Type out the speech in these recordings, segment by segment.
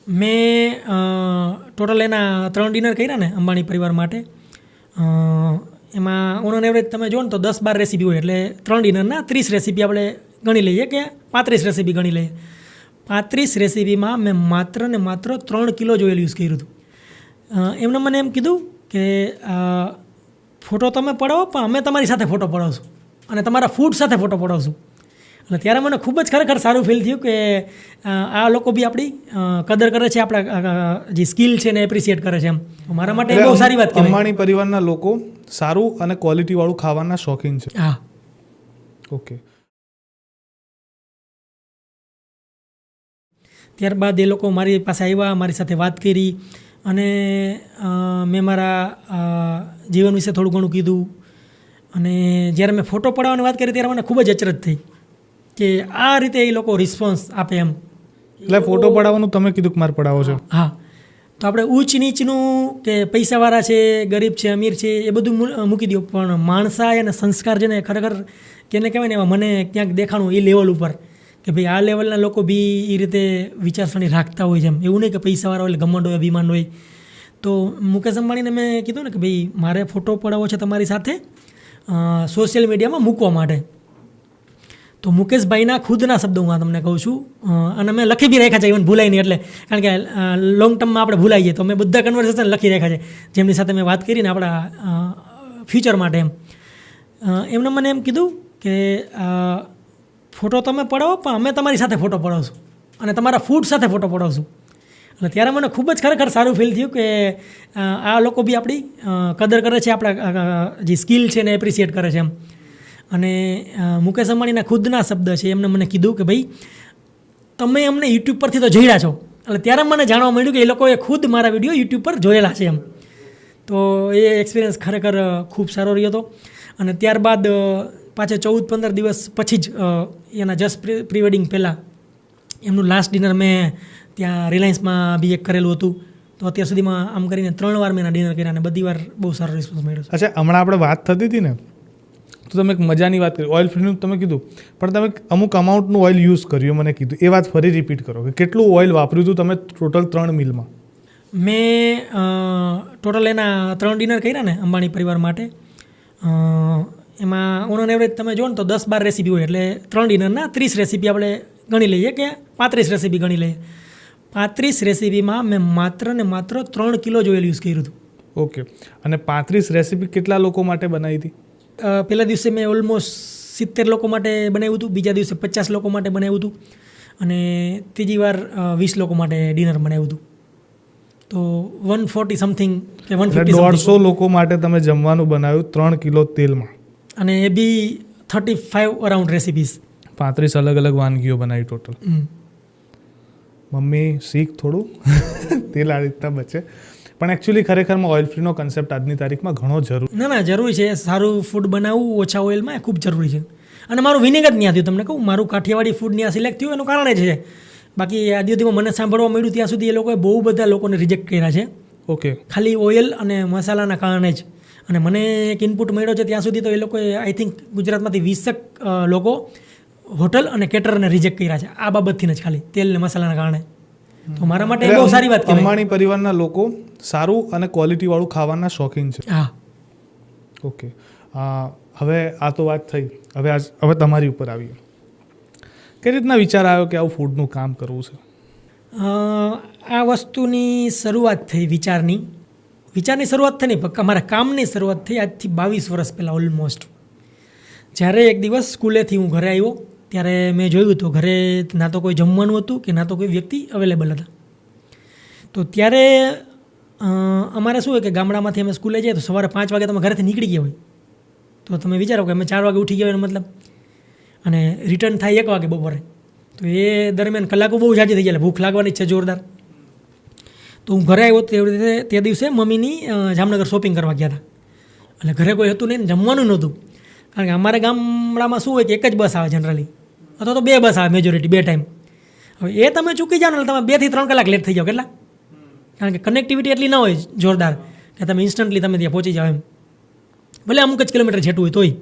મેં ટોટલ એના 3 ડિનર કર્યા ને અંબાણી પરિવાર માટે. એમાં ઓન એવરેજ તમે જુઓ ને તો 10-12 રેસીપી હોય, એટલે 3 ડિનરના 30 રેસીપી આપણે ગણી લઈએ કે 35 રેસીપી ગણી લઈએ. 35 રેસીપીમાં મેં માત્ર ને માત્ર 3 કિલો જ ઓઇલ યુઝ કર્યું હતું. એમને મને એમ કીધું કે ફોટો તમે પડાવો, પણ અમે તમારી સાથે ફોટો પડાવશું અને તમારા ફૂડ સાથે ફોટો પડાવશું. એટલે ત્યારે મને ખૂબ જ ખરેખર સારું ફીલ થયું કે આ લોકો બી આપણી કદર કરે છે, આપણા જે સ્કિલ છે ને એપ્રિશિએટ કરે છે. એમ મારા માટે બહુ સારી વાત કહેવાય. અંબાણી પરિવારના લોકો સારું અને ક્વોલિટીવાળું ખાવાના શોખીન છે. હા, ઓકે. ત્યારબાદ એ લોકો મારી પાસે આવ્યા, મારી સાથે વાત કરી અને મેં મારા જીવન વિશે થોડું ઘણું કીધું. અને જ્યારે મેં ફોટો પડાવવાની વાત કરી ત્યારે મને ખૂબ જ અચરજ થઈ કે આ રીતે એ લોકો રિસ્પોન્સ આપે એમ. એટલે ફોટો પડાવવાનું તમે કીધું કે મારે પડાવો છે. હા, તો આપણે ઊંચ નીચનું કે પૈસાવાળા છે, ગરીબ છે, અમીર છે, એ બધું મૂકી દો, પણ માણસાઈ અને સંસ્કાર છે ને ખરેખર કેને કહેવાય ને, એમાં મને ક્યાંક દેખાણું એ લેવલ ઉપર કે ભાઈ આ લેવલના લોકો બી એ રીતે વિચારસરણી રાખતા હોય છે. એમ એવું નહીં કે પૈસાવાળા હોય એટલે ઘમંડ હોય, અભિમાન હોય. તો મુકેશ અંબાણીને મેં કીધું ને કે ભાઈ મારે ફોટો પડાવવો છે તમારી સાથે સોશિયલ મીડિયામાં મૂકવા માટે. તો મુકેશભાઈના ખુદના શબ્દો હું તમને કહું છું, અને મેં લખી બી રાખ્યા છે, ઇવન ભૂલાય નહીં એટલે, કારણ કે લોંગ ટર્મમાં આપણે ભૂલાઈ જઈએ. તો મેં બધા કન્વર્સેશન લખી રાખ્યા છે જેમની સાથે મેં વાત કરીને આપણા ફ્યુચર માટે. એમને મને એમ કીધું કે ફોટો તમે પડાવો, પણ અમે તમારી સાથે ફોટો પડાવશું અને તમારા ફૂડ સાથે ફોટો પડાવશું. એટલે ત્યારે મને ખૂબ જ ખરેખર સારું ફીલ થયું કે આ લોકો બી આપણી કદર કરે છે, આપણા જે સ્કિલ છે ને એપ્રિશિએટ કરે છે. એમ અને મુકેશ અંબાણીના ખુદના શબ્દ છે, એમને મને કીધું કે ભાઈ તમે અમને યુટ્યુબ પરથી તો જોયા છો. એટલે ત્યારે મને જાણવા મળ્યું કે એ લોકોએ ખુદ મારા વિડીયો યુટ્યુબ પર જોયેલા છે. એમ તો એ એક્સપિરિયન્સ ખરેખર ખૂબ સારો રહ્યો હતો. અને ત્યારબાદ પાછા 14-15 દિવસ પછી જ એના જસ્ટ પ્રી વેડિંગ પહેલાં એમનું લાસ્ટ ડિનર મેં ત્યાં રિલાયન્સમાં બી એક કરેલું હતું. તો અત્યાર સુધીમાં આમ કરીને 3 વાર મેં એના ડિનર કર્યા અને બધી વાર બહુ સારો રિસ્પોન્સ મળ્યો છે. અચ્છા, હમણાં આપણે વાત થતી હતી ને, તો તમે એક મજાની વાત કરી, ઓઇલ ફ્રીનું તમે કીધું, પણ તમે અમુક અમાઉન્ટનું ઓઇલ યુઝ કર્યું મને કીધું. એ વાત ફરી રિપીટ કરો કે કેટલું ઓઇલ વાપર્યું હતું તમે ટોટલ 3 મીલમાં? મેં ટોટલ એના 3 ડિનર કર્યા ને અંબાણી પરિવાર માટે. એમાં ઓન એવરેજ તમે જુઓ ને તો 10-12 રેસીપી હોય, એટલે 3 ડિનરના 30 રેસીપી આપણે ગણી લઈએ કે 35 રેસીપી ગણી લઈએ. 35 રેસીપીમાં મેં માત્ર ને માત્ર 3 કિલો જ ઓઇલ યુઝ કર્યું હતું. ઓકે. અને 35 રેસીપી કેટલા લોકો માટે બનાવી હતી? પહેલા દિવસે મેં ઓલમોસ્ટ 70 લોકો માટે બનાવ્યું હતું, બીજા દિવસે 50 લોકો માટે બનાવ્યું હતું, અને ત્રીજી વાર 20 લોકો માટે ડિનર બનાવ્યું હતું. તો 140 સમથિંગ કે 150 150 લોકો માટે તમે જમવાનું બનાવ્યું 3 કિલો તેલમાં, અને એ બી 35 અરાઉન્ડ રેસીપીસ. 35 અલગ અલગ વાનગીઓ બનાવી ટોટલ. મમ્મી શીખ થોડું તેલ આ રીતના બચે. પણ એકચ્યુઅલી ખરેખરમાં ઓઇલ ફ્રીનો કન્સેપ્ટ આજની તારીખમાં ઘણો જરૂરી. ના, જરૂરી છે. સારું ફૂડ બનાવવું ઓછા ઓઇલમાં એ ખૂબ જરૂરી છે. અને મારું વિનેગર જ નહીં થયું, તમને કહું, મારું કાઠિયાવાડી ફૂડ ત્યાં સિલેક્ટ થયું એનું કારણ જ છે. બાકી આદિ સુધીમાં મને સાંભળવા મળ્યું ત્યાં સુધી એ લોકોએ બહુ બધા લોકોને રિજેક્ટ કર્યા છે. ઓકે. ખાલી ઓઇલ અને મસાલાના કારણે જ. અને મને એક ઇનપુટ મળ્યો છે ત્યાં સુધી તો એ લોકોએ આઈ થિંક ગુજરાતમાંથી 20 લોકો હોટલ અને કેટરરને રિજેક્ટ કર્યા છે આ બાબતથી જ, ખાલી તેલ ને મસાલાના કારણે. તો મારા માટે બહુ સારી વાત કહેવાય. અંબાણી પરિવારના લોકો સારું અને ક્વોલિટીવાળું ખાવાના શોખીન છે. હા. ઓકે. હવે આ તો વાત થઈ, હવે તમારી ઉપર આવીએ. કઈ રીતના વિચાર આવ્યો કે આવું ફૂડનું કામ કરવું છે? આ વસ્તુની શરૂઆત થઈ વિચારની શરૂઆત થઈ નહીં, પણ મારા કામની શરૂઆત થઈ આજથી 22 વર્ષ પહેલાં ઓલમોસ્ટ. જ્યારે એક દિવસ સ્કૂલેથી હું ઘરે આવ્યો ત્યારે મેં જોયું હતું ઘરે ના તો કોઈ જમવાનું હતું કે ના તો કોઈ વ્યક્તિ અવેલેબલ હતા. તો ત્યારે અમારે શું હોય કે ગામડામાંથી અમે સ્કૂલે જઈએ તો સવારે 5 વાગે તમે ઘરેથી નીકળી ગયા હોય, તો તમે વિચારો કે અમે 4 વાગે ઉઠી ગયા હોય એનો મતલબ, અને રિટર્ન થાય 1 વાગે બપોરે. તો એ દરમિયાન કલાકો બહુ ઝાઝી થઈ જાય, ભૂખ લાગવાની છે જોરદાર. તો હું ઘરે આવ્યો તે દિવસે મમ્મીની જામનગર શોપિંગ કરવા ગયા હતા. એટલે ઘરે કોઈ હતું નહીં, જમવાનું નહોતું. કારણ કે અમારા ગામડામાં શું હોય કે એક જ બસ આવે જનરલી, અથવા તો 2 બસ આવે મેજોરિટી, 2 ટાઈમ. હવે એ તમે ચૂકી જાઓ ને એટલે તમે 2 થી 3 કલાક લેટ થઈ જાઓ. કેટલા? કારણ કે કનેક્ટિવિટી એટલી ના હોય જોરદાર કે તમે ઇન્સ્ટન્ટલી તમે ત્યાં પહોંચી જાઓ એમ, ભલે અમુક જ કિલોમીટર છેટું હોય તોય.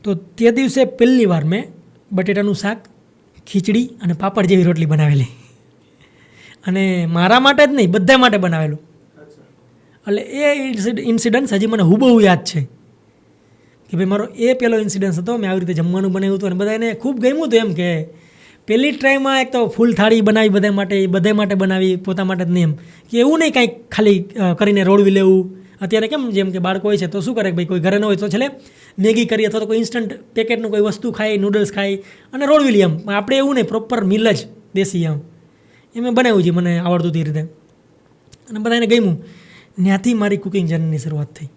તો તે દિવસે પહેલી વાર મેં બટેટાનું શાક, ખીચડી અને પાપડ જેવી રોટલી બનાવેલી. અને મારા માટે જ નહીં, બધા માટે બનાવેલું. એટલે એ ઇન્સિડન્સ હજી મને હુબહુ યાદ છે કે ભાઈ મારો એ પહેલો ઇન્સિડન્સ હતો. મેં આવી રીતે જમવાનું બનાવ્યું હતું અને બધાને ખૂબ ગમ્યું હતું. એમ કે પહેલી ટ્રાયમાં એક તો ફૂલ થાળી બનાવી બધા માટે બનાવી, પોતા માટે જ નહીં. એમ કે એવું નહીં કાંઈક ખાલી કરીને રોળવી લેવું. અત્યારે કેમ જેમ કે બાળકો હોય છે તો શું કરે ભાઈ, કોઈ ઘરે ન હોય તો છેલ્લે મેગી કરી અથવા તો કોઈ ઇન્સ્ટન્ટ પેકેટનું કોઈ વસ્તુ ખાય, નૂડલ્સ ખાય અને રોળવી લઈએ. એમ આપણે એવું નહીં, પ્રોપર મિલ જ દેશી એમ મેં બનાવ્યું છે, મને આવડતું હતી એ રીતે અને બધાને ગમ્યું. ત્યાંથી મારી કુકિંગ જર્નીની શરૂઆત થઈ.